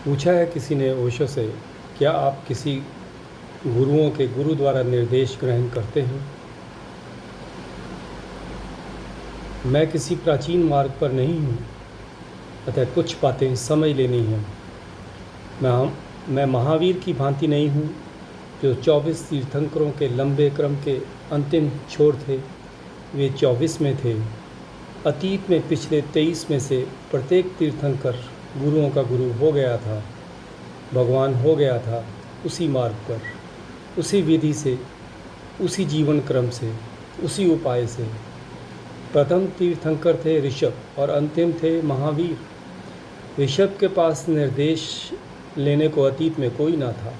पूछा है किसी ने ओशो से, क्या आप किसी गुरुओं के गुरु द्वारा निर्देश ग्रहण करते हैं? मैं किसी प्राचीन मार्ग पर नहीं हूँ, अतः कुछ बातें समझ लेनी हैं। मैं महावीर की भांति नहीं हूँ, जो 24 तीर्थंकरों के लंबे क्रम के अंतिम छोर थे। वे 24 में थे। अतीत में पिछले 23 में से प्रत्येक तीर्थंकर गुरुओं का गुरु हो गया था, भगवान हो गया था, उसी मार्ग पर, उसी विधि से, उसी जीवन क्रम से, उसी उपाय से। प्रथम तीर्थंकर थे ऋषभ और अंतिम थे महावीर। ऋषभ के पास निर्देश लेने को अतीत में कोई ना था।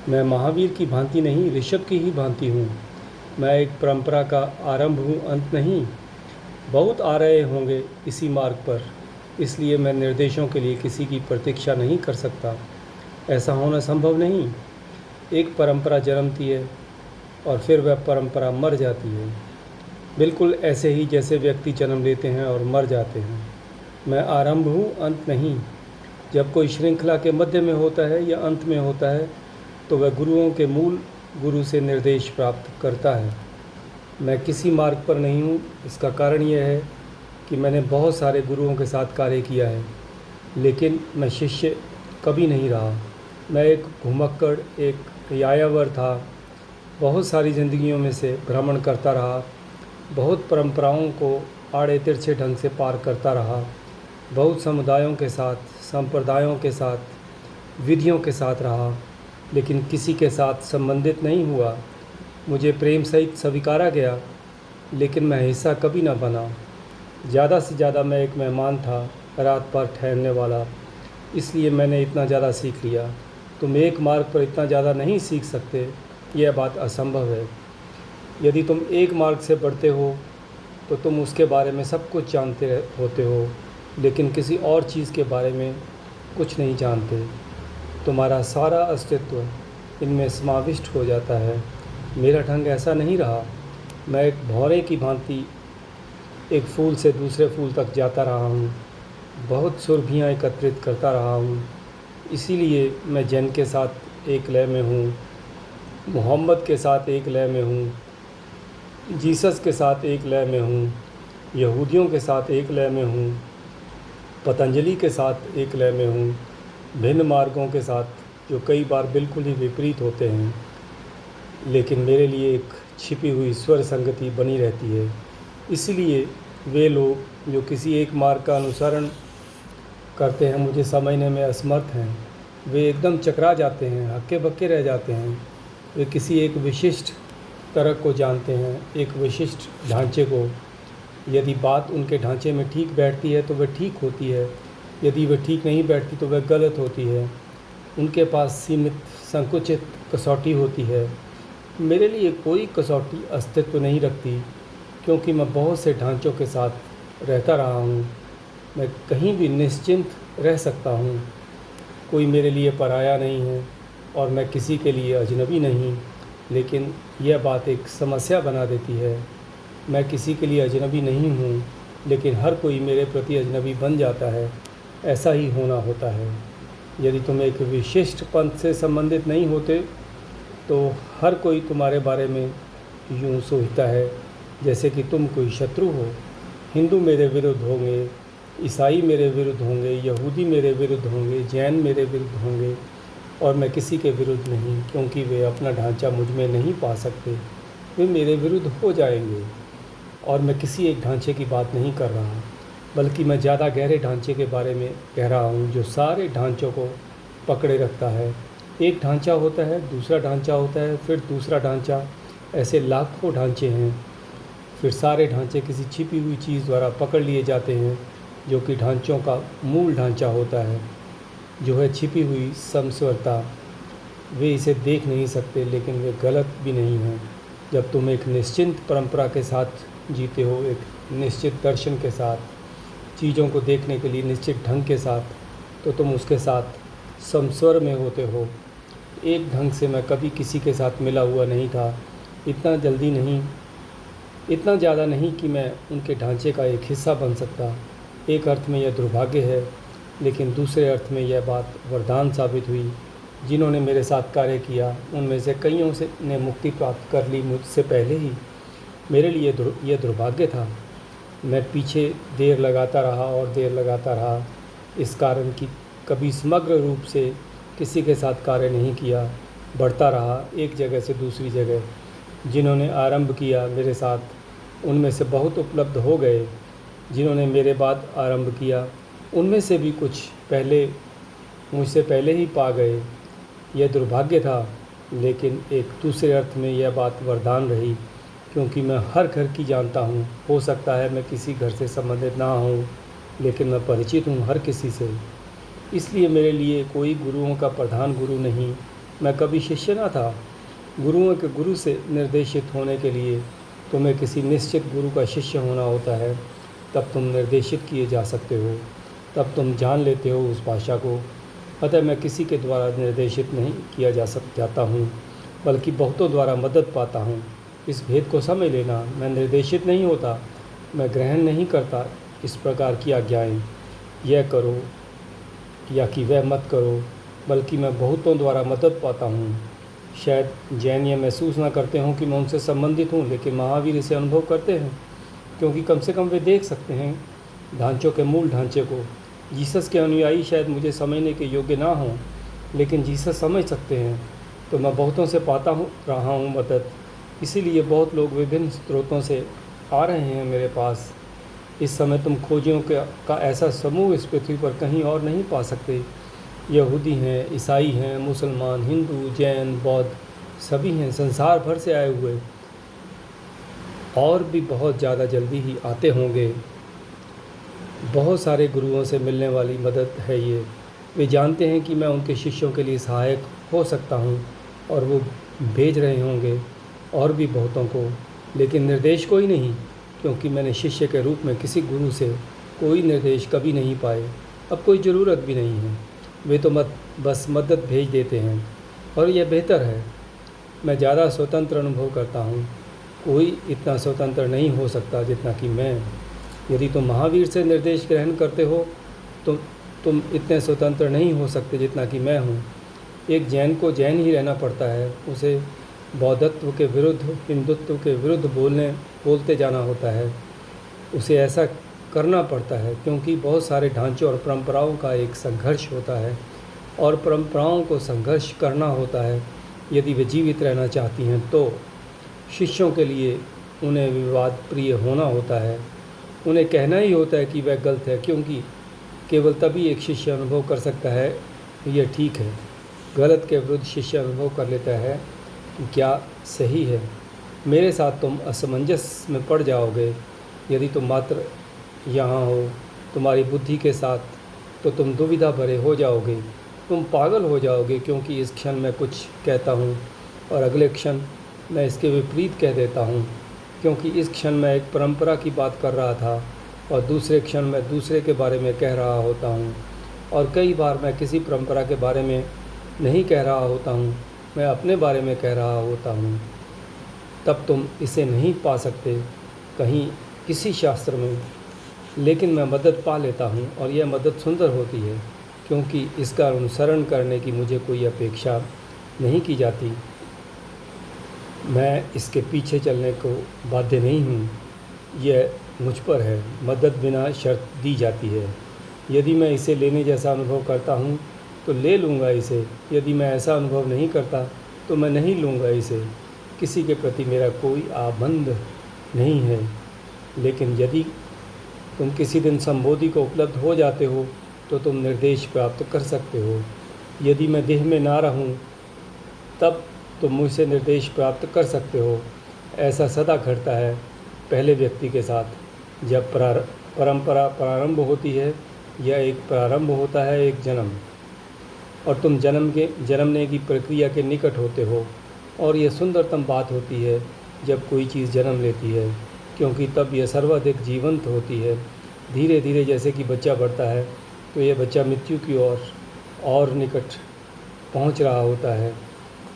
मैं महावीर की भांति नहीं, ऋषभ की ही भांति हूँ। मैं एक परंपरा का आरंभ हूँ, अंत नहीं। बहुत आ रहे होंगे इसी मार्ग पर, इसलिए मैं निर्देशों के लिए किसी की प्रतीक्षा नहीं कर सकता। ऐसा होना संभव नहीं। एक परंपरा जन्मती है और फिर वह परंपरा मर जाती है, बिल्कुल ऐसे ही जैसे व्यक्ति जन्म लेते हैं और मर जाते हैं। मैं आरंभ हूँ, अंत नहीं। जब कोई श्रृंखला के मध्य में होता है या अंत में होता है, तो वह गुरुओं के मूल गुरु से निर्देश प्राप्त करता है। मैं किसी मार्ग पर नहीं हूँ। इसका कारण यह है कि मैंने बहुत सारे गुरुओं के साथ कार्य किया है, लेकिन मैं शिष्य कभी नहीं रहा। मैं एक घुमक्कड़, एक यायावर था। बहुत सारी ज़िंदगियों में से भ्रमण करता रहा, बहुत परंपराओं को आड़े तिरछे ढंग से पार करता रहा, बहुत समुदायों के साथ, संप्रदायों के साथ, विधियों के साथ रहा, लेकिन किसी के साथ संबंधित नहीं हुआ। मुझे प्रेम सहित स्वीकारा गया, लेकिन मैं हिस्सा कभी ना बना। ज़्यादा से ज़्यादा मैं एक मेहमान था, रात भर ठहरने वाला। इसलिए मैंने इतना ज़्यादा सीख लिया। तुम एक मार्ग पर इतना ज़्यादा नहीं सीख सकते, यह बात असंभव है। यदि तुम एक मार्ग से बढ़ते हो तो तुम उसके बारे में सब कुछ जानते होते हो, लेकिन किसी और चीज़ के बारे में कुछ नहीं जानते। तुम्हारा सारा अस्तित्व इनमें समाविष्ट हो जाता है। मेरा ढंग ऐसा नहीं रहा। मैं एक भौरे की भांति एक फूल से दूसरे फूल तक जाता रहा हूँ, बहुत सुरभियाँ एकत्रित करता रहा हूँ। इसीलिए मैं जैन के साथ एक लय में हूँ, मोहम्मद के साथ एक लय में हूँ, जीसस के साथ एक लय में हूँ, यहूदियों के साथ एक लय में हूँ, पतंजलि के साथ एक लय में हूँ, भिन्न मार्गों के साथ जो कई बार बिल्कुल ही विपरीत होते हैं, लेकिन मेरे लिए एक छिपी हुई स्वर संगति बनी रहती है। इसलिए वे लोग जो किसी एक मार्ग का अनुसरण करते हैं मुझे समझने में असमर्थ हैं। वे एकदम चकरा जाते हैं, हक्के बक्के रह जाते हैं। वे किसी एक विशिष्ट तरक को जानते हैं, एक विशिष्ट ढांचे को। यदि बात उनके ढांचे में ठीक बैठती है तो वह ठीक होती है, यदि वह ठीक नहीं बैठती तो वह गलत होती है। उनके पास सीमित संकुचित कसौटी होती है। मेरे लिए कोई कसौटी अस्तित्व नहीं रखती, क्योंकि मैं बहुत से ढांचों के साथ रहता रहा हूँ। मैं कहीं भी निश्चिंत रह सकता हूँ। कोई मेरे लिए पराया नहीं है और मैं किसी के लिए अजनबी नहीं। लेकिन यह बात एक समस्या बना देती है। मैं किसी के लिए अजनबी नहीं हूँ, लेकिन हर कोई मेरे प्रति अजनबी बन जाता है। ऐसा ही होना होता है। यदि तुम एक विशिष्ट पंथ से संबंधित नहीं होते तो हर कोई तुम्हारे बारे में यूँ सोचता है जैसे कि तुम कोई शत्रु हो। हिंदू मेरे विरुद्ध होंगे, ईसाई मेरे विरुद्ध होंगे, यहूदी मेरे विरुद्ध होंगे, जैन मेरे विरुद्ध होंगे, और मैं किसी के विरुद्ध नहीं, क्योंकि वे अपना ढांचा मुझ में नहीं पा सकते। वे मेरे विरुद्ध हो जाएंगे। और मैं किसी एक ढांचे की बात नहीं कर रहा, बल्कि मैं ज़्यादा गहरे ढांचे के बारे में कह रहा हूँ, जो सारे ढांचों को पकड़े रखता है। एक ढांचा होता है, दूसरा ढांचा होता है, फिर दूसरा ढांचा, ऐसे लाखों ढांचे हैं। फिर सारे ढांचे किसी छिपी हुई चीज़ द्वारा पकड़ लिए जाते हैं, जो कि ढांचों का मूल ढांचा होता है, जो है छिपी हुई समस्वरता। वे इसे देख नहीं सकते, लेकिन वे गलत भी नहीं हैं। जब तुम एक निश्चित परंपरा के साथ जीते हो, एक निश्चित दर्शन के साथ, चीज़ों को देखने के लिए निश्चित ढंग के साथ, तो तुम उसके साथ समस्वर में होते हो। एक ढंग से मैं कभी किसी के साथ मिला हुआ नहीं था, इतना जल्दी नहीं, इतना ज़्यादा नहीं कि मैं उनके ढांचे का एक हिस्सा बन सकता। एक अर्थ में यह दुर्भाग्य है, लेकिन दूसरे अर्थ में यह बात वरदान साबित हुई। जिन्होंने मेरे साथ कार्य किया उनमें से कईयों से ने मुक्ति प्राप्त कर ली मुझसे पहले ही। मेरे लिए यह दुर्भाग्य था। मैं पीछे देर लगाता रहा और देर लगाता रहा, इस कारण कि कभी समग्र रूप से किसी के साथ कार्य नहीं किया। बढ़ता रहा एक जगह से दूसरी जगह। जिन्होंने आरंभ किया मेरे साथ उनमें से बहुत उपलब्ध हो गए। जिन्होंने मेरे बाद आरंभ किया उनमें से भी कुछ मुझसे पहले ही पा गए। यह दुर्भाग्य था, लेकिन एक दूसरे अर्थ में यह बात वरदान रही, क्योंकि मैं हर घर की जानता हूँ। हो सकता है मैं किसी घर से संबंधित ना हूँ, लेकिन मैं परिचित हूँ हर किसी से। इसलिए मेरे लिए कोई गुरुओं का प्रधान गुरु नहीं। मैं कभी शिष्य ना था। गुरुओं के गुरु से निर्देशित होने के लिए तुम्हें किसी निश्चित गुरु का शिष्य होना होता है, तब तुम निर्देशित किए जा सकते हो, तब तुम जान लेते हो उस भाषा को। अतः मैं किसी के द्वारा निर्देशित नहीं किया जाता हूँ, बल्कि बहुतों द्वारा मदद पाता हूँ। इस भेद को समझ लेना। मैं निर्देशित नहीं होता, मैं ग्रहण नहीं करता इस प्रकार की आज्ञाएँ, यह करो या कि वह मत करो, बल्कि मैं बहुतों द्वारा मदद पाता हूँ। शायद जैन यह महसूस ना करते हों कि मैं उनसे संबंधित हूँ, लेकिन महावीर इसे अनुभव करते हैं, क्योंकि कम से कम वे देख सकते हैं ढांचों के मूल ढांचे को। जीसस के अनुयायी शायद मुझे समझने के योग्य ना हों, लेकिन जीसस समझ सकते हैं। तो मैं बहुतों से पाता रहा हूँ मदद। इसीलिए बहुत लोग विभिन्न स्रोतों से आ रहे हैं मेरे पास। इस समय तुम खोजियों का ऐसा समूह इस पृथ्वी पर कहीं और नहीं पा सकते। यहूदी हैं, ईसाई हैं, मुसलमान, हिंदू, जैन, बौद्ध, सभी हैं संसार भर से आए हुए, और भी बहुत ज़्यादा जल्दी ही आते होंगे। बहुत सारे गुरुओं से मिलने वाली मदद है ये। वे जानते हैं कि मैं उनके शिष्यों के लिए सहायक हो सकता हूँ, और वो भेज रहे होंगे और भी बहुतों को, लेकिन निर्देश कोई नहीं, क्योंकि मैंने शिष्य के रूप में किसी गुरु से कोई निर्देश कभी नहीं पाए। अब कोई ज़रूरत भी नहीं है। वे तो बस मदद भेज देते हैं, और यह बेहतर है। मैं ज़्यादा स्वतंत्र अनुभव करता हूँ। कोई इतना स्वतंत्र नहीं हो सकता जितना कि मैं। यदि तुम महावीर से निर्देश ग्रहण करते हो तो तुम इतने स्वतंत्र नहीं हो सकते जितना कि मैं हूँ। एक जैन को जैन ही रहना पड़ता है। उसे बौद्धत्व के विरुद्ध, हिंदुत्व के विरुद्ध बोलते जाना होता है। उसे ऐसा करना पड़ता है, क्योंकि बहुत सारे ढांचों और परंपराओं का एक संघर्ष होता है, और परंपराओं को संघर्ष करना होता है यदि वे जीवित रहना चाहती हैं। तो शिष्यों के लिए उन्हें विवाद प्रिय होना होता है। उन्हें कहना ही होता है कि वह गलत है, क्योंकि केवल तभी एक शिष्य अनुभव कर सकता है यह ठीक है। गलत के विरुद्ध शिष्य अनुभव कर लेता है कि क्या सही है। मेरे साथ तुम असमंजस में पड़ जाओगे। यदि तुम मात्र यहाँ हो तुम्हारी बुद्धि के साथ, तो तुम दुविधा भरे हो जाओगे। तुम पागल हो जाओगे, क्योंकि इस क्षण मैं कुछ कहता हूँ और अगले क्षण मैं इसके विपरीत कह देता हूँ, क्योंकि इस क्षण मैं एक परंपरा की बात कर रहा था और दूसरे क्षण मैं दूसरे के बारे में कह रहा होता हूँ, और कई बार मैं किसी परंपरा के बारे में नहीं कह रहा होता हूँ, मैं अपने बारे में कह रहा होता हूँ। तब तुम इसे नहीं पा सकते कहीं किसी शास्त्र में, लेकिन मैं मदद पा लेता हूँ, और यह मदद सुंदर होती है, क्योंकि इसका अनुसरण करने की मुझे कोई अपेक्षा नहीं की जाती। मैं इसके पीछे चलने को बाध्य नहीं हूँ, यह मुझ पर है। मदद बिना शर्त दी जाती है। यदि मैं इसे लेने जैसा अनुभव करता हूँ तो ले लूँगा इसे। यदि मैं ऐसा अनुभव नहीं करता तो मैं नहीं लूँगा इसे। किसी के प्रति मेरा कोई आबंध नहीं है। लेकिन यदि तुम किसी दिन संबोधि को उपलब्ध हो जाते हो तो तुम निर्देश प्राप्त कर सकते हो। यदि मैं देह में ना रहूं तब तुम मुझसे निर्देश प्राप्त कर सकते हो। ऐसा सदा घटता है पहले व्यक्ति के साथ। जब परंपरा प्रारंभ होती है, यह एक प्रारंभ होता है, एक जन्म, और तुम जन्मने की प्रक्रिया के निकट होते हो। और यह सुंदरतम बात होती है जब कोई चीज़ जन्म लेती है, क्योंकि तब यह सर्वाधिक जीवंत होती है। धीरे धीरे जैसे कि बच्चा बढ़ता है तो यह बच्चा मृत्यु की ओर और निकट पहुंच रहा होता है।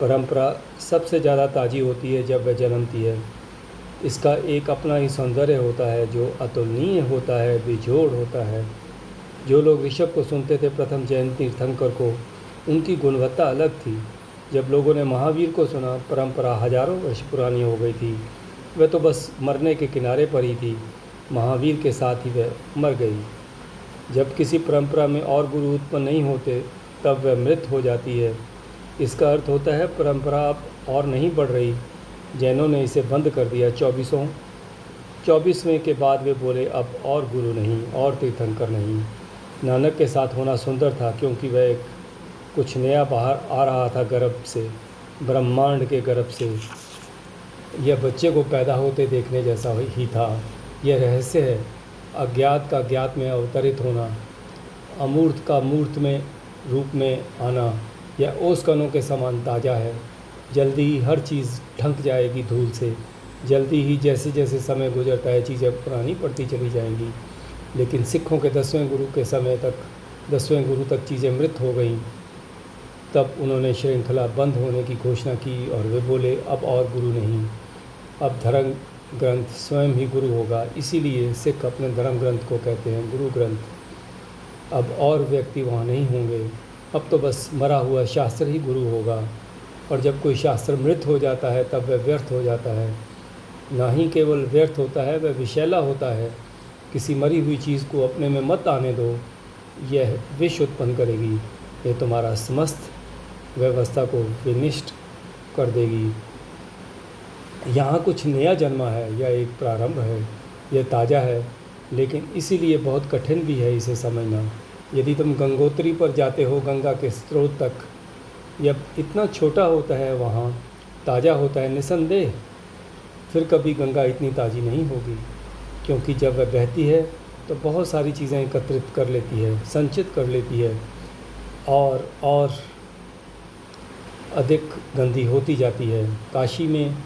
परंपरा सबसे ज़्यादा ताज़ी होती है जब वह जन्मती है। इसका एक अपना ही सौंदर्य होता है जो अतुलनीय होता है, बेजोड़ होता है। जो लोग ऋषभ को सुनते थे प्रथम जैन तीर्थंकर को, उनकी गुणवत्ता अलग थी। जब लोगों ने महावीर को सुना, परंपरा हजारों वर्ष पुरानी हो गई थी। वह तो बस मरने के किनारे पर ही थी। महावीर के साथ ही वह मर गई। जब किसी परंपरा में और गुरु उत्पन्न नहीं होते, तब वह मृत हो जाती है। इसका अर्थ होता है परंपरा अब और नहीं बढ़ रही। जैनों ने इसे बंद कर दिया। 24वें के बाद वे बोले, अब और गुरु नहीं, और तीर्थंकर नहीं। नानक के साथ होना सुंदर था, क्योंकि वह एक कुछ नया बाहर आ रहा था गर्भ से, ब्रह्मांड के गर्भ से। यह बच्चे को पैदा होते देखने जैसा ही था। यह रहस्य है, अज्ञात का ज्ञात में अवतरित होना, अमूर्त का मूर्त में रूप में आना। यह ओस कणों के समान ताज़ा है। जल्दी ही हर चीज़ ढंक जाएगी धूल से। जल्दी ही जैसे जैसे समय गुजरता है, चीज़ें पुरानी पड़ती चली जाएंगी। लेकिन सिखों के 10वें गुरु तक चीज़ें मृत हो गईं। तब उन्होंने श्रृंखला बंद होने की घोषणा की और वे बोले, अब और गुरु नहीं, अब धर्म ग्रंथ स्वयं ही गुरु होगा। इसीलिए सिख अपने धर्म ग्रंथ को कहते हैं गुरु ग्रंथ। अब और व्यक्ति वहाँ नहीं होंगे। अब तो बस मरा हुआ शास्त्र ही गुरु होगा। और जब कोई शास्त्र मृत हो जाता है, तब वह व्यर्थ हो जाता है। ना ही केवल व्यर्थ होता है, वह विषैला होता है। किसी मरी हुई चीज़ को अपने में मत आने दो, यह विष उत्पन्न करेगी। यह तुम्हारा समस्त व्यवस्था को विनिष्ट कर देगी। यहाँ कुछ नया जन्मा है, यह एक प्रारंभ है, यह ताज़ा है, लेकिन इसीलिए बहुत कठिन भी है इसे समझना। यदि तुम गंगोत्री पर जाते हो, गंगा के स्रोत तक, यह इतना छोटा होता है, वहाँ ताज़ा होता है निसंदेह। फिर कभी गंगा इतनी ताज़ी नहीं होगी, क्योंकि जब वह बहती है तो बहुत सारी चीज़ें एकत्रित कर लेती है, संचित कर लेती है, और अधिक गंदी होती जाती है। काशी में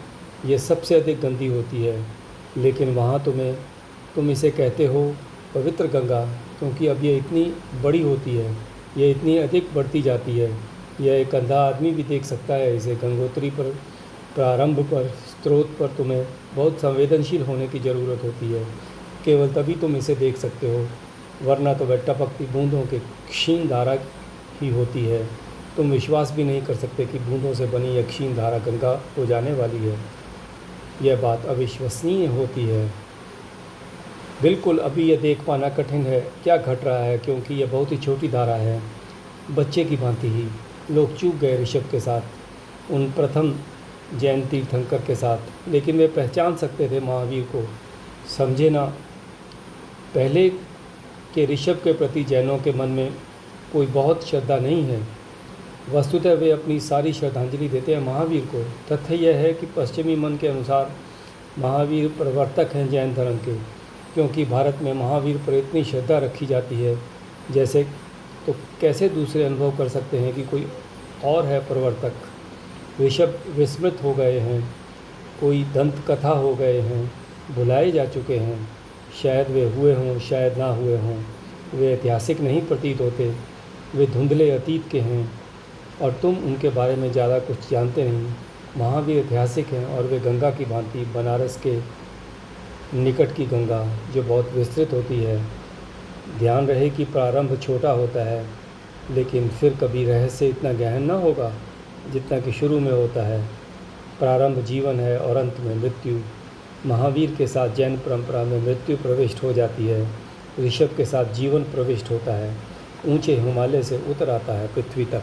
ये सबसे अधिक गंदी होती है, लेकिन वहाँ तुम इसे कहते हो पवित्र गंगा, क्योंकि अब ये इतनी बड़ी होती है, ये इतनी अधिक बढ़ती जाती है। यह एक अंधा आदमी भी देख सकता है इसे। गंगोत्री पर प्रारंभ पर, स्रोत पर तुम्हें बहुत संवेदनशील होने की ज़रूरत होती है। केवल तभी तुम इसे देख सकते हो, वरना तो वह टपकती बूंदों के क्षीण धारा ही होती है। तुम विश्वास भी नहीं कर सकते कि बूंदों से बनी यह क्षीण धारा गंगा हो जाने वाली है। यह बात अविश्वसनीय होती है। बिल्कुल अभी यह देख पाना कठिन है क्या घट रहा है, क्योंकि यह बहुत ही छोटी धारा है। बच्चे की भांति ही लोग चूक गए ऋषभ के साथ, उन प्रथम जैन तीर्थंकर के साथ। लेकिन वे पहचान सकते थे महावीर को। समझे ना, पहले के ऋषभ के प्रति जैनों के मन में कोई बहुत श्रद्धा नहीं है। वस्तुतः वे अपनी सारी श्रद्धांजलि देते हैं महावीर को। तथ्य यह है कि पश्चिमी मन के अनुसार महावीर प्रवर्तक हैं जैन धर्म के, क्योंकि भारत में महावीर पर इतनी श्रद्धा रखी जाती है जैसे, तो कैसे दूसरे अनुभव कर सकते हैं कि कोई और है प्रवर्तक। ऋषभ विस्मृत हो गए हैं, कोई दंत कथा हो गए हैं, भुलाए जा चुके हैं। शायद वे हुए हों, शायद ना हुए हों। वे ऐतिहासिक नहीं प्रतीत होते, वे धुंधले अतीत के हैं, और तुम उनके बारे में ज़्यादा कुछ जानते नहीं। महावीर ऐतिहासिक हैं, और वे गंगा की भांति, बनारस के निकट की गंगा जो बहुत विस्तृत होती है। ध्यान रहे कि प्रारंभ छोटा होता है, लेकिन फिर कभी रहस्य इतना गहन न होगा जितना कि शुरू में होता है। प्रारंभ जीवन है और अंत में मृत्यु। महावीर के साथ जैन परंपरा में मृत्यु प्रविष्ट हो जाती है, ऋषभ के साथ जीवन प्रविष्ट होता है, ऊंचे हिमालय से उतर आता है पृथ्वी तक।